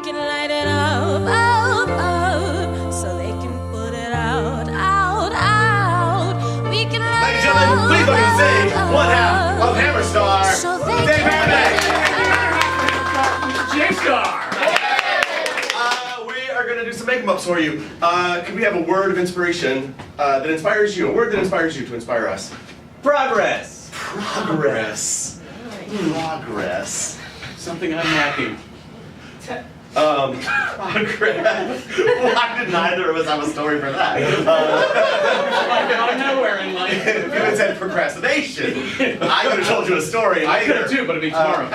can light it up, up, up, so they can put it out, out, out. We can light Ladies and gentlemen, please welcome to the stage one half of HammarStar, so they Dave Hammer. J-Star! We are going to do some make-em-ups for you. Could we have a word of inspiration that inspires you? A word that inspires you to inspire us. Progress! Progress. Progress. Something I'm lacking. Progress. Why did neither of us have a story for that? Out of nowhere in life. If you had said procrastination, I could have told you a story. I could have too, but it'd be tomorrow.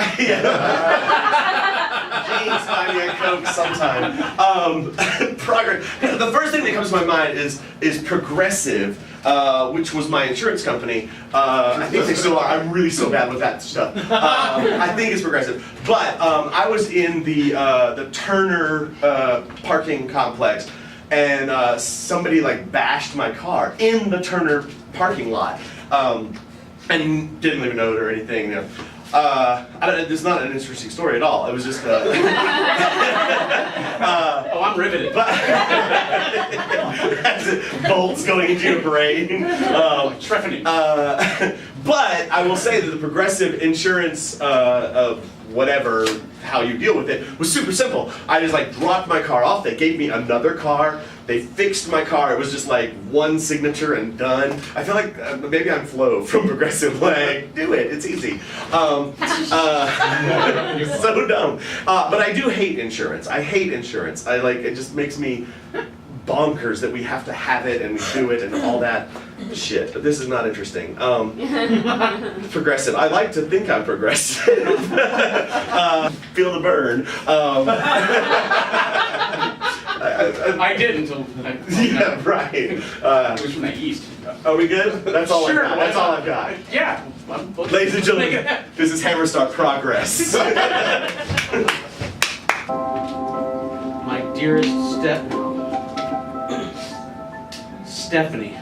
Please find me a Coke sometime. Progress. The first thing that comes to my mind is Progressive, which was my insurance company. I think they still are. I'm really so bad with that stuff. I think it's Progressive. But I was in the Turner parking complex, and somebody like bashed my car in the Turner parking lot, and didn't even know it or anything. You know. It's not an interesting story at all. It was just. Oh, I'm riveted. Bolts going into your brain. Trepiding. But I will say that the Progressive insurance of whatever, how you deal with it, was super simple. I just like dropped my car off. They gave me another car. They fixed my car. It was just like one signature and done. I feel like maybe I'm Flo from Progressive. Like, do it. It's easy. So dumb. But I do hate insurance. I hate insurance. It just makes me bonkers that we have to have it and we do it and all that shit. But this is not interesting. Progressive. I like to think I'm progressive. Feel the burn. I did until. Yeah, right. It was from the east. Are we good? That's all Sure, I've got. That's all I've got. Yeah. Ladies and gentlemen, this is HammarStar Progress. My dearest Stephanie,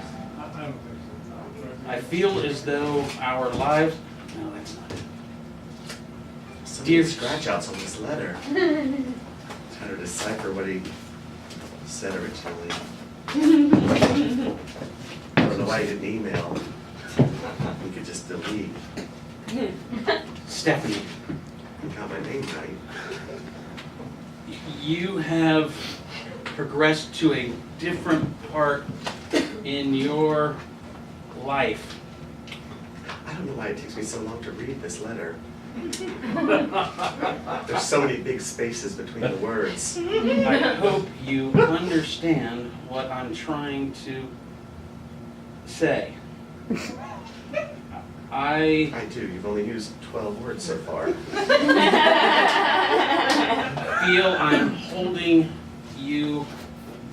I feel as though our lives. No, that's not it. Dear scratch outs on this letter. Trying to decipher what he said originally. I don't know why he didn't email. We could just delete. Stephanie, You got my name right. you have progressed to a different part in your life. I don't know why it takes me so long to read this letter. There's so many big spaces between the words. I hope you understand what I'm trying to say. I do. You've only used 12 words so far. Feel I'm holding you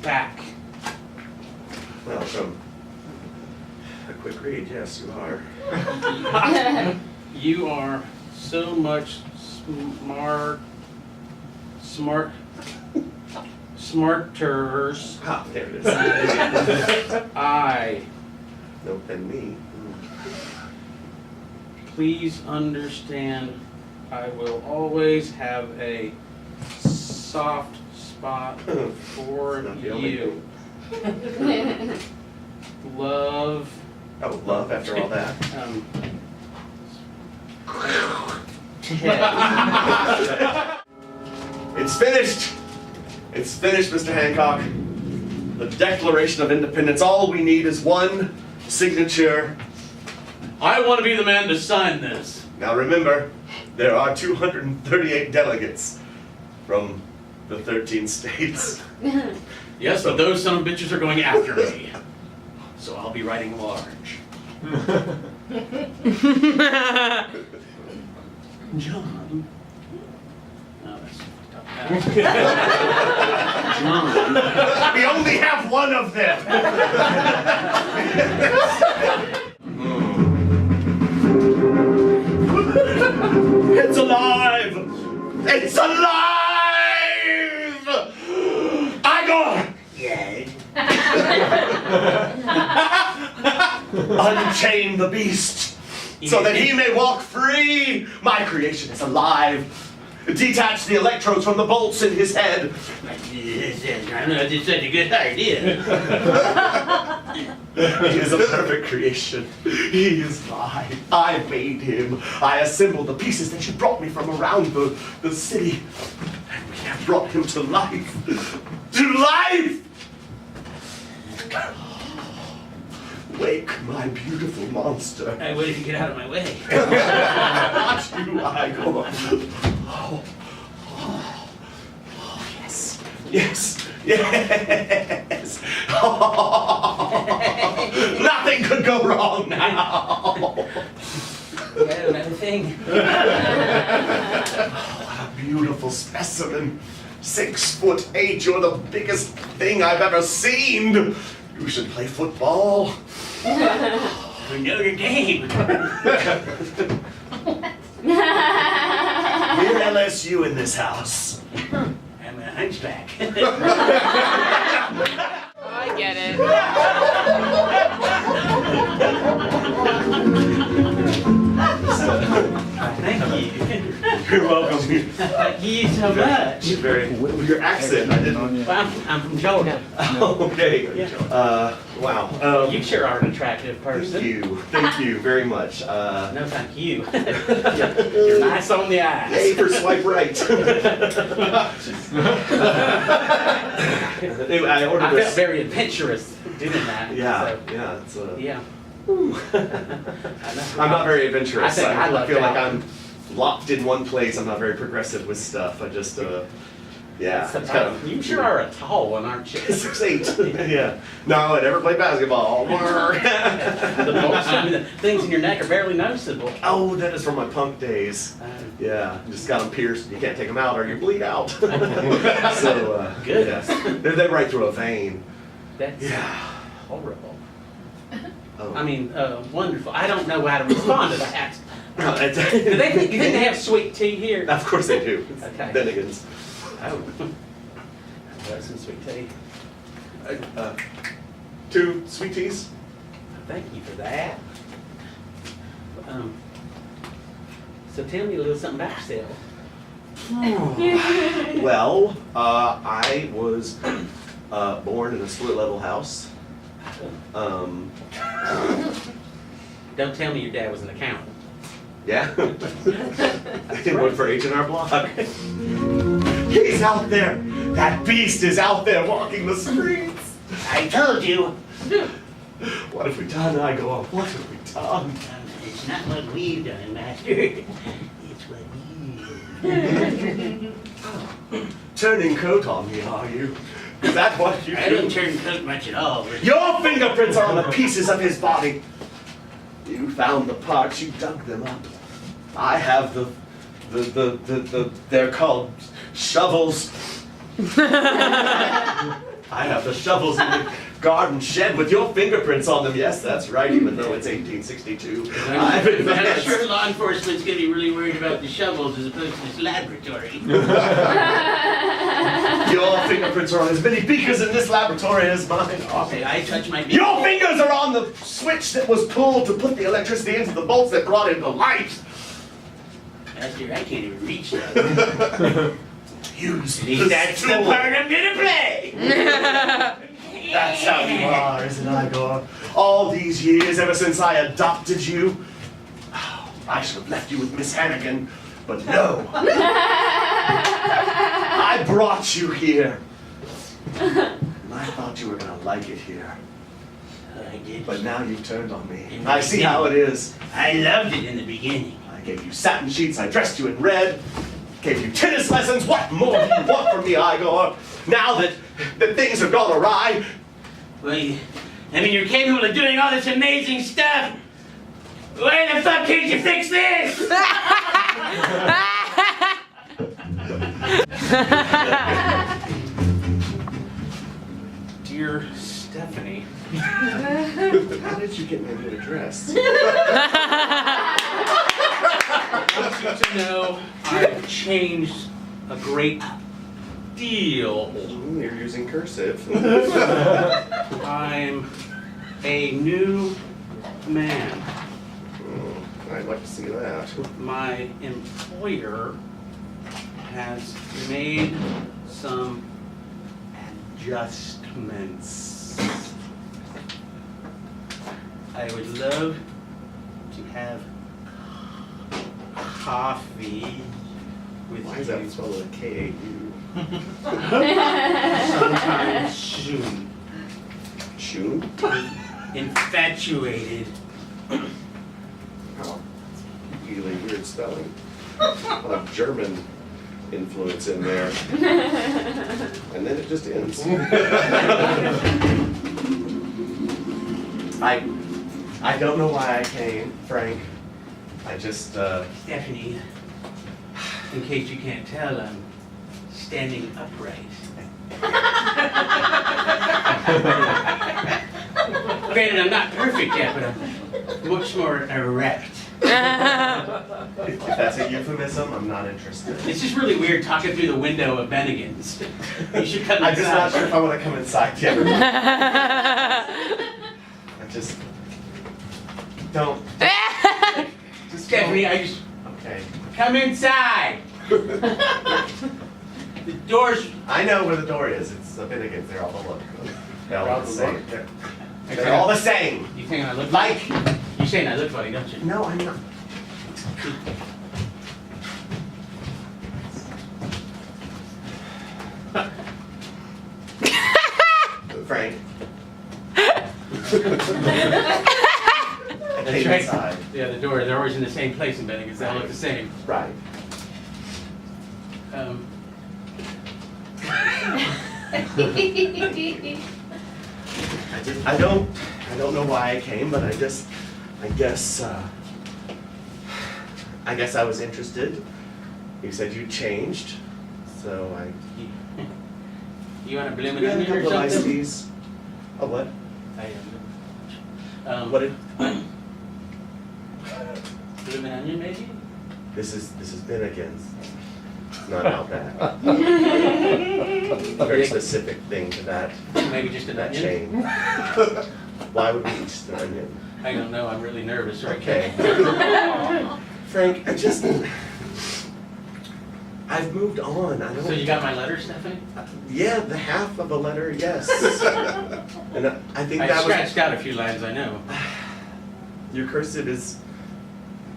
back. Well, from a quick read, yes, you are. You are so much smarters. Ah, there it is. Nope, than me. Please understand, I will always have a soft spot for Not the only you. Love. Oh, love after all that. It's finished! It's finished, Mr. Hancock. The Declaration of Independence. All we need is one signature. I want to be the man to sign this. Now remember, there are 238 delegates from the 13 states. Yes, but those son of bitches are going after me. So I'll be writing large. John. Oh, that's fucked up. John. We only have one of them! It's alive! It's alive! Igor! Yay. Unchain the beast, so that he may walk free. My creation is alive. detach the electrodes from the bolts in his head. I don't know if it's such a good idea. He is a perfect creation. He is mine. I made him. I assembled the pieces that you brought me from around the city. And we have brought him to life. To life! Wake, my beautiful monster. Hey, wait if you get out of my way. Watch you, Igor. Oh, yes. Yes. Yes. Oh, nothing could go wrong now. Yeah, another thing. What a beautiful specimen. 6'8", you're the biggest thing I've ever seen. You should play football. We know your game. We're LSU in this house. I'm a hunchback. I get it. Thank you. You're welcome. Thank you so much. Your accent, I didn't. Well, I'm from Georgia. Oh, okay. Wow. You sure are an attractive person. Thank you very much. No, thank you. You're nice on the eyes. Hey, for swipe right. Anyway, I ordered I this. felt very adventurous doing that. Yeah, So, yeah, it's yeah. I'm not very adventurous. I think I lucked feel like out. I'm locked in one place. I'm not very progressive with stuff. I just, yeah. It's kind of, You sure are a tall one, aren't you? 6'8". Yeah. No, I never played basketball. The bolts, I mean, the things in your neck are barely noticeable. Oh, that is from my punk days. Yeah, just got them pierced. You can't take them out or you bleed out. So, Good. yeah. They're right through a vein. That's Yeah. horrible. Oh. I mean, wonderful. I don't know how to respond to that. You Do they think they have sweet tea here? Of course they do. It's Okay. Bennigan's. Oh. I'd love some sweet tea. 2 sweet teas. Thank you for that. So tell me a little something about yourself. Well, I was born in a split-level house. Don't tell me your dad was an accountant. Yeah. I worked for H&R Block. He's out there. That beast is out there walking the streets. I told you. What have we done, Igor? What have we done? It's not what we've done, Master. It's what you. Turning coat on me, are you? Is that what you I do? didn't turn coat much at all. Your fingerprints are on the pieces of his body. You found the parts, you dug them up. I have they're called shovels. I have the shovels in the garden shed with your fingerprints on them. Yes, that's right, even though it's 1862. I've I'm advanced. sure law enforcement's gonna be really worried about the shovels as opposed to this laboratory. Your fingerprints are on as many beakers in this laboratory as mine are. Okay, I touch my Your fingers are on the switch that was pulled to put the electricity into the bolts that brought it to life. Master, I can't even reach that. Use That's the part I'm gonna play! That's how you are, isn't it, Igor? All these years, ever since I adopted you, oh, I should have left you with Miss Hannigan, but no. I brought you here. And I thought you were gonna like it here. I did. But now you've turned on me. I see how it is. I loved it in the beginning. I gave you satin sheets, I dressed you in red, gave you tennis lessons. What more do you want from me, Igor? Now that things have gone awry, Well, I mean, you're capable of doing all this amazing stuff. Why the fuck can't you fix this? Dear Stephanie. how did you get me a new address? I want you to know I've changed a great deal. You're using cursive. I'm a new man. I'd like to see that. My employer has made some adjustments. I would love to have coffee with Why you is that spelled with a K-A-U? sometime soon. Shoon? Infatuated. Oh, really weird spelling. A lot of German influence in there. And then it just ends. I don't know why I came, Frank. I just, Stephanie, in case you can't tell, I'm standing upright. Granted, I'm not perfect yet, but I'm much more erect. if that's a euphemism, I'm not interested. It's just really weird talking through the window of Bennigan's. You should cut I'm just not inside. sure if I want to come inside yet. I just don't. Just Stephanie, don't. I just Okay. come inside. The door's. I know where the door is. It's the Finnegan's. They're all the look. They're all the same. They're all the same. You think I look Like. You're saying I look funny, don't you? No, I'm not. Frank. I That's came right. inside. Yeah, the door. They're always in the same place in Bennigan's. They all look the same. Right. I don't know why I came, but I guess I was interested. You said you changed, so You want a blooming we had a onion or couple of iced something? teas. Oh, what? What What did? blooming onion, maybe? This is Finnegan's. It's not out that. A very specific thing to that Maybe just an onion? chain. Why would we eat just an onion? I don't know. I'm really nervous right Okay. Frank, I've moved on. I don't. So you got my letter, Stephanie? Yeah, the half of a letter, yes. And I think I that scratched out a few lines, I know. was your cursive is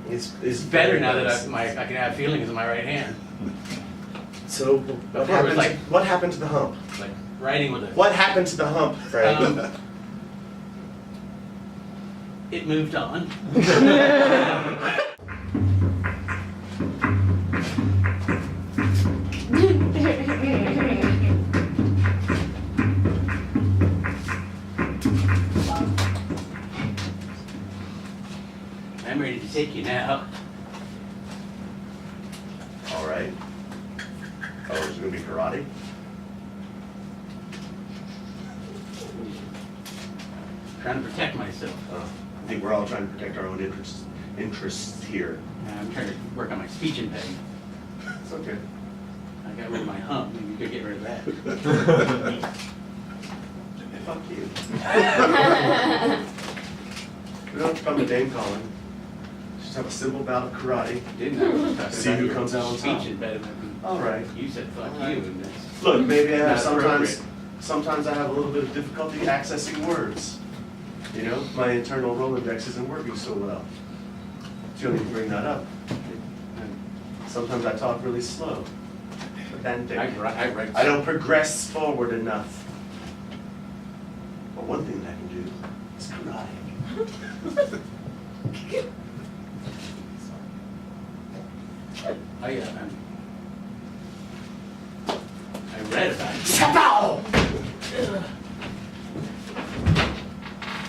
It's better very now that nice. I can have feelings in my right hand. So Before it was like- what happened to the hump? Like writing with a. What happened to the hump, Frank? It moved on. I'm ready to take you now. All right. Oh, is it gonna be karate? Trying to protect myself. I think we're all trying to protect our own interests here. I'm trying to work on my speech impediment. It's okay. I got rid of my hump. Maybe you could get rid of that. Fuck you. We don't have to come to name calling. Just have a simple bout of karate. Didn't I? was talking See about who your comes out on top. Speech impediment. All right. You said fuck you. And that's Look, maybe I have Not appropriate. sometimes I have a little bit of difficulty accessing words. You know, my internal Rolodex isn't working so well. So you don't need to bring that up. Sometimes I talk really slow. Pedantic. I write. I don't progress forward enough. But one thing that I can do is karate. I read about it. Chapow!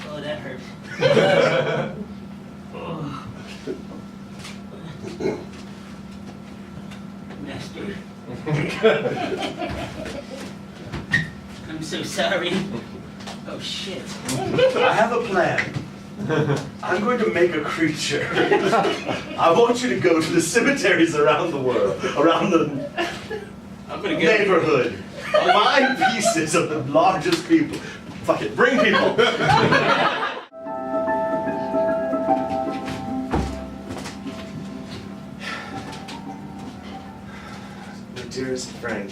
Oh, that hurt. Master. I'm so sorry. Oh shit. I have a plan. I'm going to make a creature. I want you to go to the cemeteries around the world, around the I'm gonna go. neighborhood. Find pieces of the largest people. Fuck it, bring people. dearest Frank,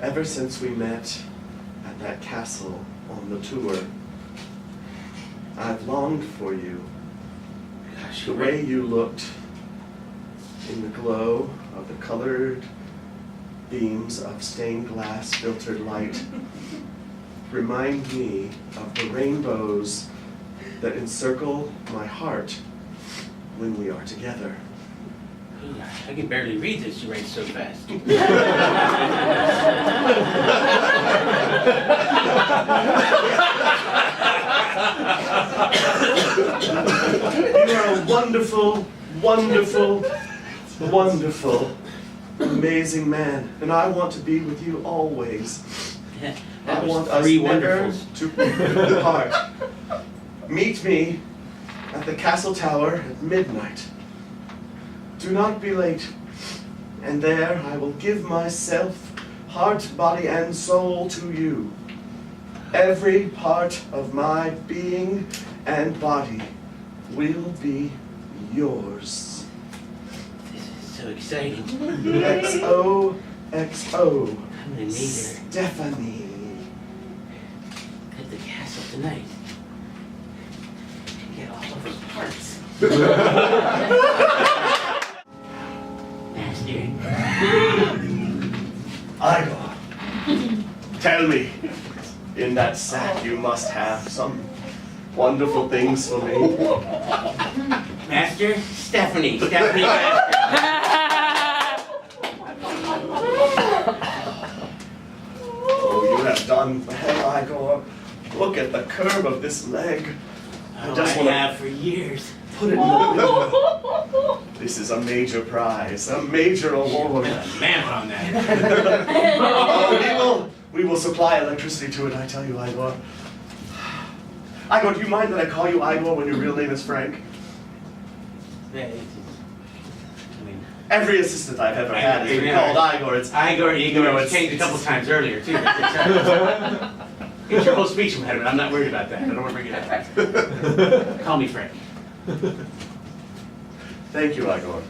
ever since we met at that castle on the tour, I've longed for you. Gosh, The way you looked in the glow of the colored beams of stained glass filtered light remind me of the rainbows that encircle my heart when we are together. I can barely read this, you write so fast. You are a wonderful, wonderful, wonderful, amazing man, and I want to be with you always. That I was want us three never wonderfuls. to depart. Meet me at the castle tower at midnight. Do not be late, and there I will give myself, heart, body, and soul to you. Every part of my being and body will be yours. This is so exciting. XOXO. I'm gonna meet her Stephanie. at the castle tonight. Get all of her parts. Master. Igor, tell me, in that sack you must have some wonderful things for me. Master? Stephanie. Stephanie Master. Oh, you have done well, Igor. Look at the curve of this leg. Oh, just I wanna- have for years. Put it in the window. This is a major prize, a major award. Man on that. Oh, we will supply electricity to it, I tell you, Igor. Igor, do you mind that I call you Igor when your real name is Frank? Yeah, I mean, Every assistant I've ever had has been Yeah. called Igor. It's Igor, You know, it's it's- changed a couple it's- times earlier, too. It's your whole speech impediment. I'm not worried about that. I don't want to bring it up. Call me Frank. Thank you, Igor.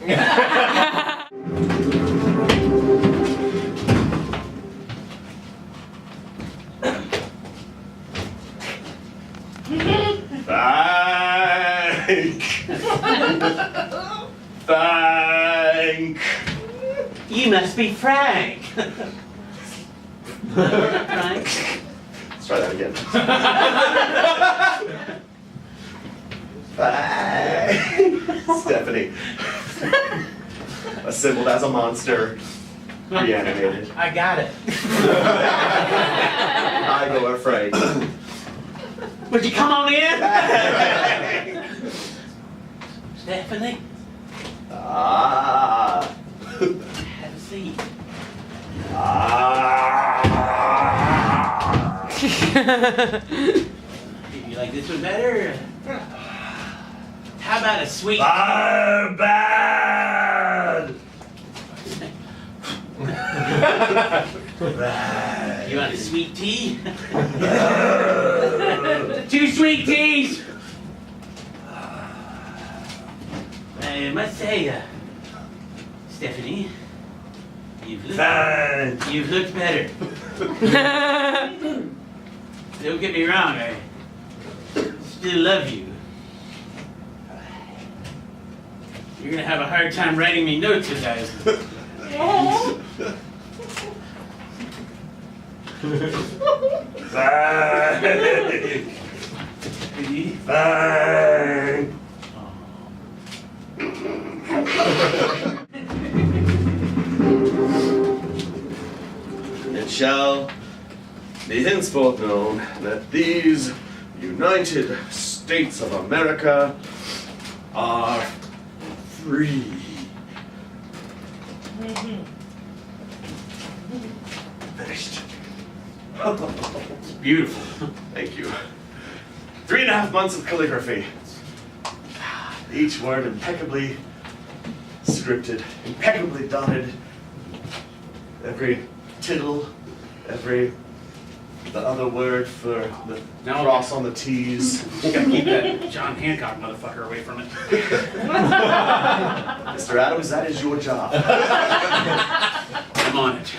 Frank. Frank. You must be Frank. Frank? Let's try that again. Frank. Stephanie. Assembled as a monster, reanimated. I got it. Igor Frank. Would you come on in? Stephanie, Ah. have a seat. Ah. You like this one better? How about a sweet? Bad. You want a sweet tea? 2 sweet teas. I must say, Stephanie, you've looked better. Don't get me wrong, I still love you. You're gonna have a hard time writing me notes as I. Bang. It shall be henceforth known that these United States of America are free. Finished. It's beautiful. Thank you. 3.5 months of calligraphy. Each word impeccably scripted, impeccably dotted. Every tittle, the other word for the No. cross on the T's. You gotta keep that John Hancock motherfucker away from it. Mr. Adams, that is your job. name on it.